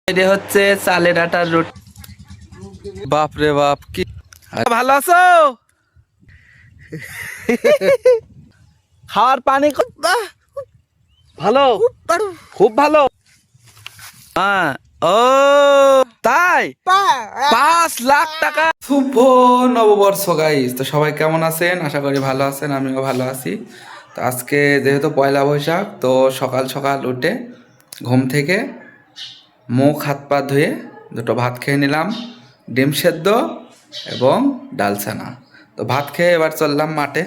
এটা হচ্ছে চালের আটার রুটি। বাপ রে বাপ, কি ভালো আছো? খাওয়ার পানি ভালো, খুব ভালো। হ্যাঁ, ও তাই 5 লাখ টাকা। শুভ নববর্ষ গাইস, তো সবাই কেমন আছেন? আশা করি ভালো আছেন, আমিও ভালো আছি। তো আজকে যেহেতু পয়লা বৈশাখ, তো সকাল সকাল উঠে ঘুম থেকে মুখ হাত পা ধুয়ে দুটো ভাত খেয়ে নিলাম, ডিম সেদ্ধ এবং ডাল ছানা। তো ভাত খেয়ে এবার চললাম মাঠে।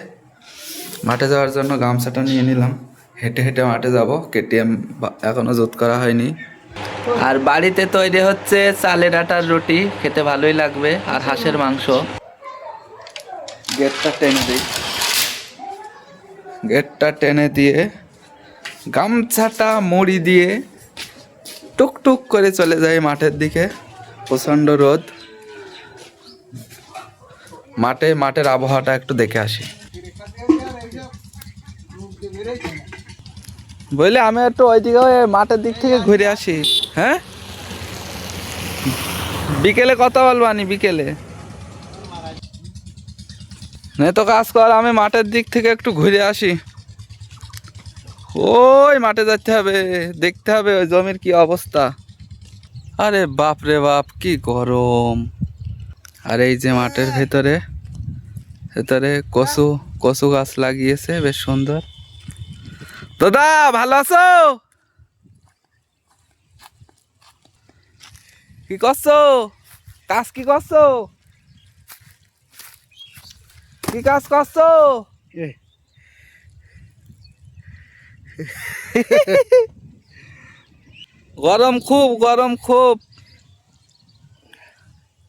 মাঠে যাওয়ার জন্য গামছাটা নিয়ে নিলাম, হেঁটে হেঁটে মাঠে যাব। কেটিএম এখনো জুত করা হয়নি। আর বাড়িতে তৈরি হচ্ছে চালের আটার রুটি, খেতে ভালোই লাগবে, আর হাঁসের মাংস। গেটটা টেনে দিয়ে গামছাটা মুড়ি দিয়ে টুকটুক করে চলে যাই মাঠের দিকে। প্রচণ্ড রোদ, মাঠের আবহাওয়াটা একটু দেখে আসি। বুঝলে আমি একটু ওইদিকে মাঠের দিক থেকে ঘুরে আসি। হ্যাঁ, বিকেলে কথা বলবানি, বিকেলে তো কাজ কর, আমি মাঠের দিক থেকে একটু ঘুরে আসি। ওই মাঠে যেতে হবে, দেখতে হবে ওই জমির কি অবস্থা। আরে বাপ রে বাপ, কি গরম। আর এই যে মাঠের ভেতরে কচু কচু গাছ লাগিয়েছে, বেশ সুন্দর। দাদা ভালো আছো? কি করছো? কাজ কি করছো? কি কাজ করছো? গরম খুব, গরম খুব।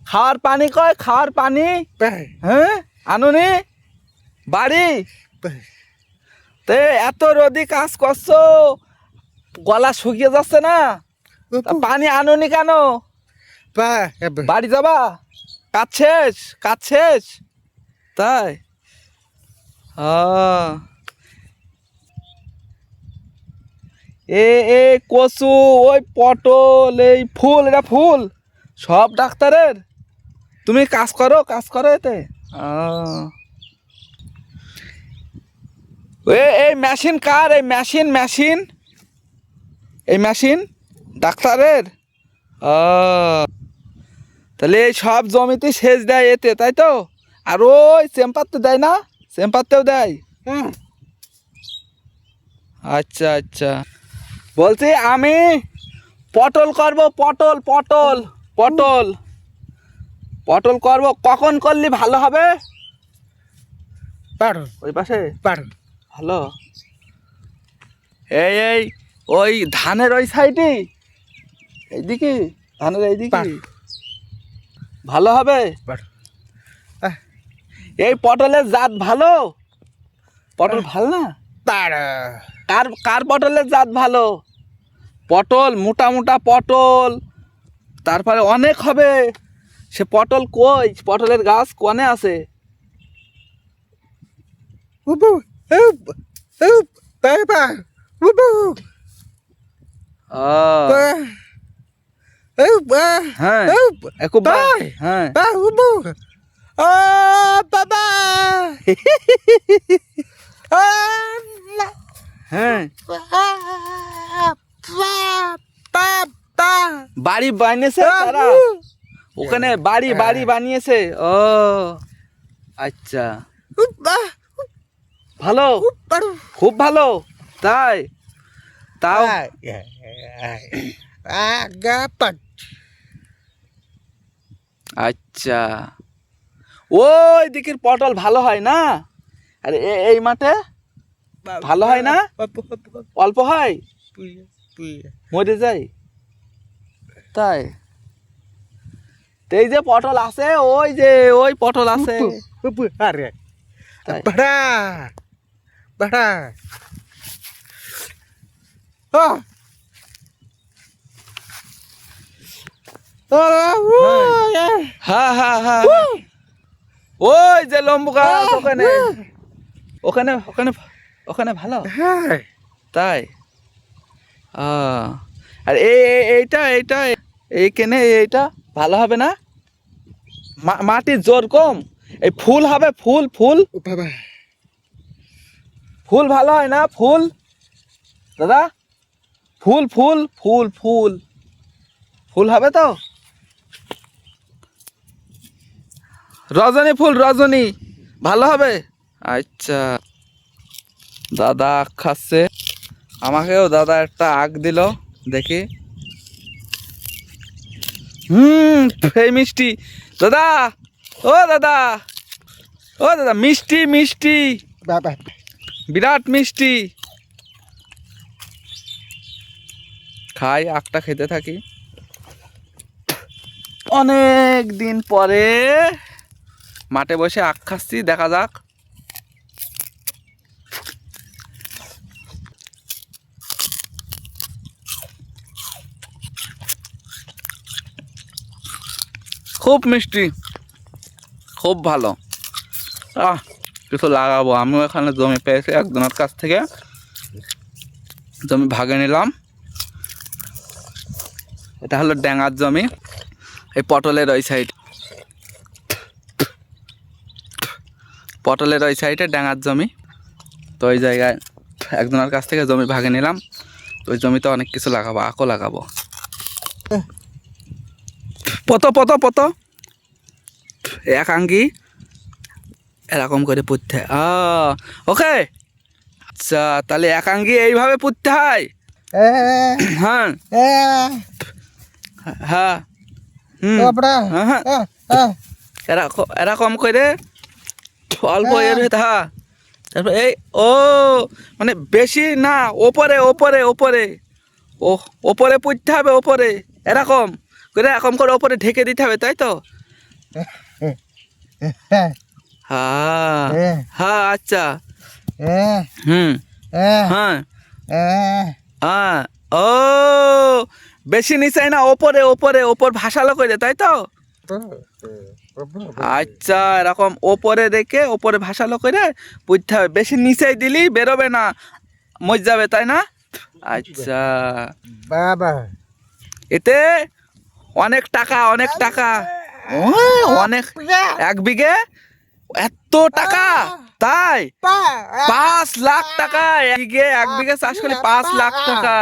খাওয়ার পানি কয়, খাওয়ার পানি হ্যাঁ আনুনি বাড়ি তে। এত রোদি কাজ করছো, গলা শুকিয়ে যাচ্ছে না? পানি আনুনি কেন? বাড়ি যাবা? কাজ শেষ, কাজ শেষ তাই? এ কচু, ওই পটল, এই ফুল, এটা ফুল সব ডাক্তারের। তুমি কাজ করো, কাজ করো এতে। এই মেশিন কার? এই মেশিন এই মেশিন ডাক্তারের। তাহলে এই সব জমিতে সেচ দেয় এতে, তাই তো? আর ওই চেম্পারতে দেয় না? চেম্পারতেও দেয়। আচ্ছা আচ্ছা, বলছি আমি পটল করব, পটল পটল পটল পটল করব। কখন করলে ভালো হবে? ওই পাশে ভালো। এই ওই ধানের ওই সাইডে, এইদিকে ধানের এইদিকে ভালো হবে। এই পটলের জাত ভালো? পটল ভালো না? কার কার পটলের জাত ভালো? পটল মোটা মোটা পটল, তারপরে অনেক হবে। সে পটল কই? পটলের গাছ কোনে আছে? হ্যাঁ, হ্যাঁ হ্যাঁ, বাড়ি বানিয়েছে তারা ওখানে, বাড়ি বানিয়েছে। ও আচ্ছা, ভালো, খুব ভালো তাই? তাও আচ্ছা, ওই দিকের পটল ভালো হয় না? আরে এই মাঠে ভালো হয় না? অল্প হয়, মরে যায় তাই? এই যে পটল আছে, ওই যে ওই পটল আছে। হ্যাঁ হ্যাঁ হ্যাঁ, ওই যে লম্বু গাছ ওখানে, ওখানে ওখানে ওখানে ভালো তাই? আর এইটা এইটা এইখানে এইটা ভালো হবে না? মাটির জোর কম, এই ফুল হবে, ফুল ফুল ফুল ভালো হয় না? ফুল দাদা, ফুল ফুল ফুল ফুল ফুল হবে তো? রজনী ফুল, রজনী ভালো হবে। আচ্ছা, দাদা আখ খাচ্ছে, আমাকেও দাদা একটা আখ দিল, দেখি। সেই মিষ্টি দাদা, ও দাদা, ও দাদা, মিষ্টি মিষ্টি, বিরাট মিষ্টি। খাই, আখটা খেতে থাকি। অনেক দিন পরে মাঠে বসে আখ খাচ্ছি, দেখা যাক। খুব মিষ্টি, খুব ভালো। কিছু লাগাবো, আমিও এখানে জমি পেয়েছি একজনের কাছ থেকে, জমি ভাগে নিলাম। এটা হলো ড্যাঙার জমি, এই পটলের ওই সাইড, পটলের ওই সাইডে ড্যাঙার জমি। তো ওই জায়গায় একজনের কাছ থেকে জমি ভাগে নিলাম, তো ওই জমিতে অনেক কিছু লাগাবো, আখও লাগাবো। পত পত পত একাঙ্গি এরকম করে পুঁততে হয়। ওকে, আচ্ছা, তাহলে একাঙ্গি এইভাবে পুঁততে হয়। হ্যাঁ হ্যাঁ, এরকম করে অল্প এর হইতে হয়। তারপর এই, ও মানে বেশি না, ওপরে ওপরে ওপরে, ও ওপরে পুঁততে হবে, ওপরে এরকম করে, এরকম করে ওপরে ঢেকে দিতে হবে, তাই তো? হ্যাঁ হ্যাঁ, আচ্ছা, হ্যাঁ হ্যাঁ, ও বেশি নিচাই না, ওপরে ওপরে, ওপর ভাসালো করে, তাই তো? আচ্ছা, এরকম ওপরে রেখে ওপরে ভাসালো করে পুঁততে হবে, বেশি নিচাই দিলি বেরোবে না, মজ যাবে, তাই না? আচ্ছা বাবা, এতে অনেক টাকা, অনেক টাকা, অনেক, 1 বিঘে এত টাকা, তাই 5 লাখ টাকা 1 বিঘে চাষ করলে 5 লাখ টাকা,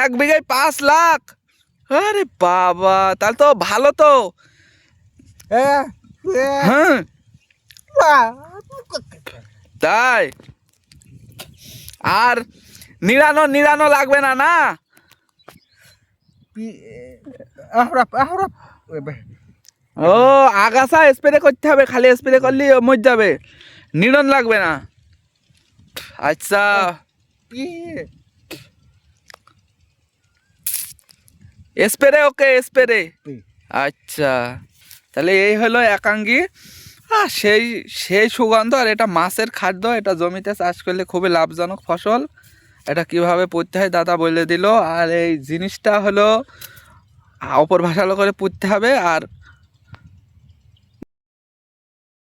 1 বিঘায় 5 লাখ। আরে বাবা, তাহলে তো ভালো তো। হ্যাঁ, তাই আর নিড়ানো নিড়ানো লাগবে না, না? ও আগাছা স্প্রে করতে হবে, খালি স্প্রে করলে মর যাবে, নিড়ন লাগবে না। আচ্ছা, স্প্রে, ওকে স্প্রে। আচ্ছা, তাহলে এই হলো একাঙ্গি। সেই সেই সুগন্ধ, আর এটা মাছের খাদ্য, এটা জমিতে চাষ করলে খুবই লাভজনক ফসল। এটা কিভাবে পুঁততে হয় দাদা বলে দিল। আর এই জিনিসটা হলো ওপর ভাসালো করে পুঁততে হবে, আর